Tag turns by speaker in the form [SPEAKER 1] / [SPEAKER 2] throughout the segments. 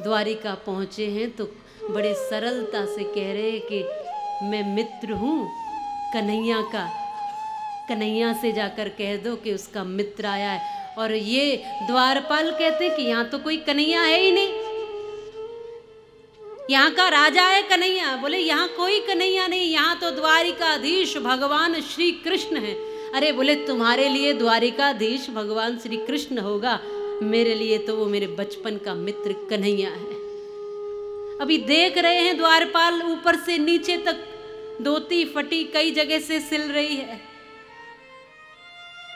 [SPEAKER 1] द्वारिका पहुँचे हैं तो बड़े सरलता से कह रहे हैं कि मैं मित्र हूँ कन्हैया का। कन्हैया से जाकर कह दो कि उसका मित्र आया है। और ये द्वारपाल कहते हैं कि यहाँ तो कोई कन्हैया है ही नहीं, यहाँ का राजा है कन्हैया। बोले यहाँ कोई कन्हैया नहीं, यहाँ तो द्वारिकाधीश भगवान श्री कृष्ण है। अरे बोले तुम्हारे लिए द्वारिकाधीश भगवान श्री कृष्ण होगा, मेरे लिए तो वो मेरे बचपन का मित्र कन्हैया है। अभी देख रहे हैं द्वारपाल ऊपर से नीचे तक धोती फटी कई जगह से सिल रही है,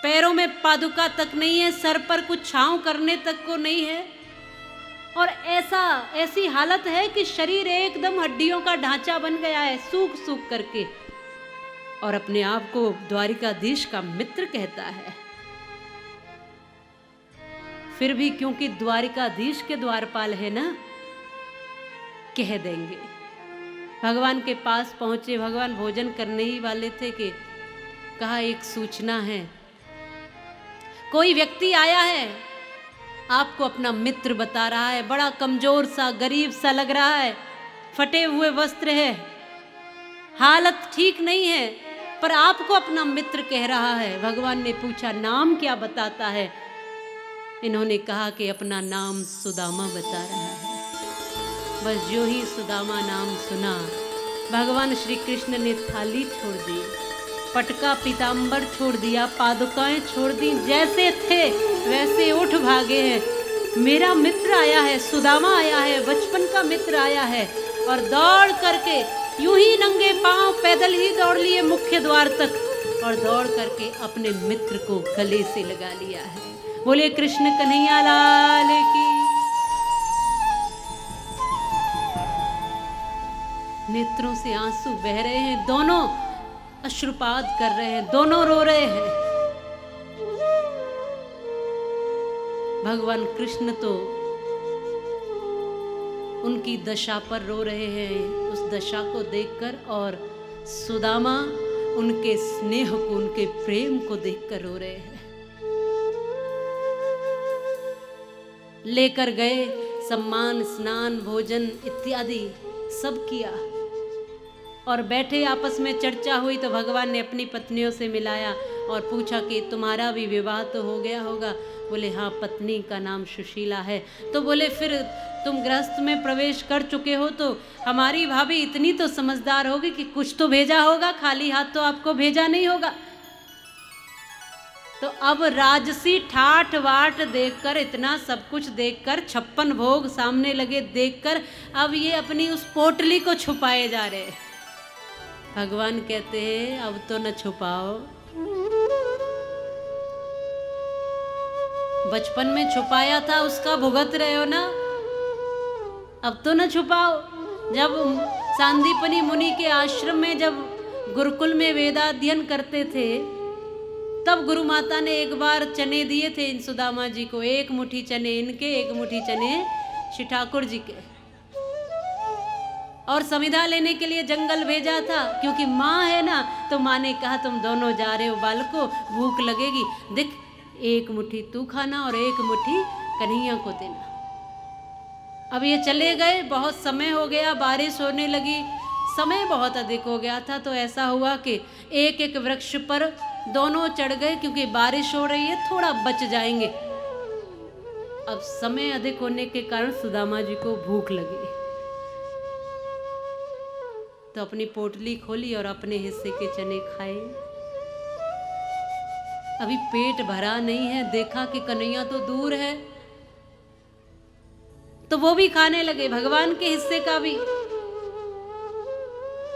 [SPEAKER 1] पैरों में पादुका तक नहीं है, सर पर कुछ छांव करने तक को नहीं है, और ऐसी हालत है कि शरीर एकदम हड्डियों का ढांचा बन गया है सूख सूख करके, और अपने आप को द्वारिकाधीश का मित्र कहता है। फिर भी क्योंकि द्वारिकाधीश के द्वारपाल है ना, कह देंगे। भगवान के पास पहुंचे, भगवान भोजन करने ही वाले थे कि कहा एक सूचना है, कोई व्यक्ति आया है आपको अपना मित्र बता रहा है, बड़ा कमजोर सा गरीब सा लग रहा है, फटे हुए वस्त्र है, हालत ठीक नहीं है, पर आपको अपना मित्र कह रहा है। भगवान ने पूछा नाम क्या बताता है? इन्होंने कहा कि अपना नाम सुदामा बता रहा है। बस जो ही सुदामा नाम सुना, भगवान श्री कृष्ण ने थाली छोड़ दी, पटका पीताम्बर छोड़ दिया, पादुकाएं छोड़ दी, जैसे थे वैसे उठ भागे हैं। मेरा मित्र आया है, सुदामा आया है, बचपन का मित्र आया है। और दौड़ करके यूं ही नंगे पांव पैदल ही दौड़ लिए मुख्य द्वार तक, और दौड़ करके अपने मित्र को गले से लगा लिया है। बोले कृष्ण कन्हैया लाल की। नेत्रों से आंसू बह रहे हैं, दोनों अश्रुपात कर रहे हैं, दोनों रो रहे हैं। भगवान कृष्ण तो उनकी दशा पर रो रहे हैं, उस दशा को देखकर, और सुदामा उनके स्नेह को, उनके प्रेम को देखकर रो रहे हैं। लेकर गए, सम्मान स्नान भोजन इत्यादि सब किया, और बैठे आपस में चर्चा हुई तो भगवान ने अपनी पत्नियों से मिलाया और पूछा कि तुम्हारा भी विवाह तो हो गया होगा। बोले हाँ, पत्नी का नाम सुशीला है। तो बोले फिर तुम गृहस्थ में प्रवेश कर चुके हो तो हमारी भाभी इतनी तो समझदार होगी कि कुछ तो भेजा होगा, खाली हाथ तो आपको भेजा नहीं होगा। तो अब राजसी ठाठ वाट देखकर, इतना सब कुछ देखकर, 56 भोग सामने लगे देखकर, अब ये अपनी उस पोटली को छुपाए जा रहे हैं। भगवान कहते हैं अब तो न छुपाओ, बचपन में छुपाया था उसका भुगत रहे हो ना, अब तो न छुपाओ। जब सांदीपनी मुनि के आश्रम में, जब गुरुकुल में वेदाध्ययन करते थे, तब गुरु माता ने एक बार चने दिए थे इन सुदामा जी को, एक मुट्ठी चने इनके, एक मुट्ठी चने श्री ठाकुर जी के, और समिधा लेने के लिए जंगल भेजा था, क्योंकि माँ है ना, तो माँ ने कहा तुम दोनों जा रहे हो बालको, भूख लगेगी, देख एक मुट्ठी तू खाना और एक मुट्ठी कन्हैया को देना। अब ये चले गए, बहुत समय हो गया, बारिश होने लगी, समय बहुत अधिक हो गया था, तो ऐसा हुआ कि एक एक वृक्ष पर दोनों चढ़ गए, क्योंकि बारिश हो रही है, थोड़ा बच जाएंगे। अब समय अधिक होने के कारण सुदामा जी को भूख लगी, तो अपनी पोटली खोली और अपने हिस्से के चने खाए। अभी पेट भरा नहीं है, देखा कि कन्हैया तो दूर है, तो वो भी खाने लगे भगवान के हिस्से का भी।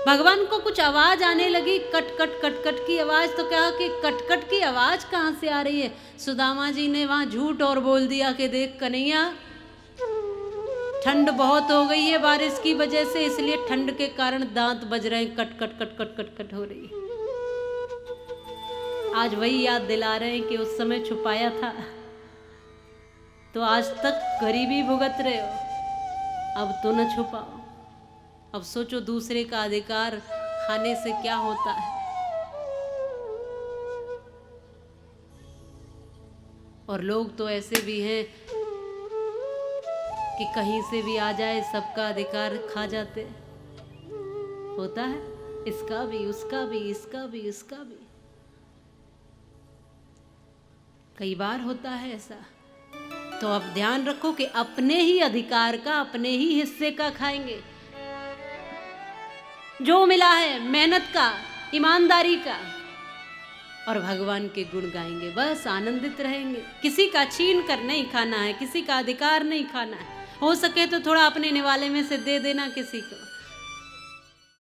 [SPEAKER 1] भगवान को कुछ आवाज आने लगी, कट कट कट कट की आवाज, तो कहा कि कट कट की आवाज कहाँ से आ रही है? सुदामा जी ने वहां झूठ और बोल दिया कि देख कन्हैया, ठंड बहुत हो गई है बारिश की वजह से, इसलिए ठंड के कारण दांत बज रहे हैं, cut cut cut cut cut cut हो रही है। आज वही याद दिला रहे हैं कि उस समय छुपाया था, तो आज तक गरीबी भुगत रहे हो, अब तो न छुपाओ। अब सोचो दूसरे का अधिकार खाने से क्या होता है। और लोग तो ऐसे भी हैं कि कहीं से भी आ जाए सबका अधिकार खा जाते। होता है, इसका भी, उसका भी, इसका भी, उसका भी, कई बार होता है ऐसा। तो अब ध्यान रखो कि अपने ही अधिकार का, अपने ही हिस्से का खाएंगे, जो मिला है मेहनत का, ईमानदारी का, और भगवान के गुण गाएंगे, बस आनंदित रहेंगे। किसी का छीन कर नहीं खाना है, किसी का अधिकार नहीं खाना है। हो सके तो थोड़ा अपने निवाले में से दे देना किसी को।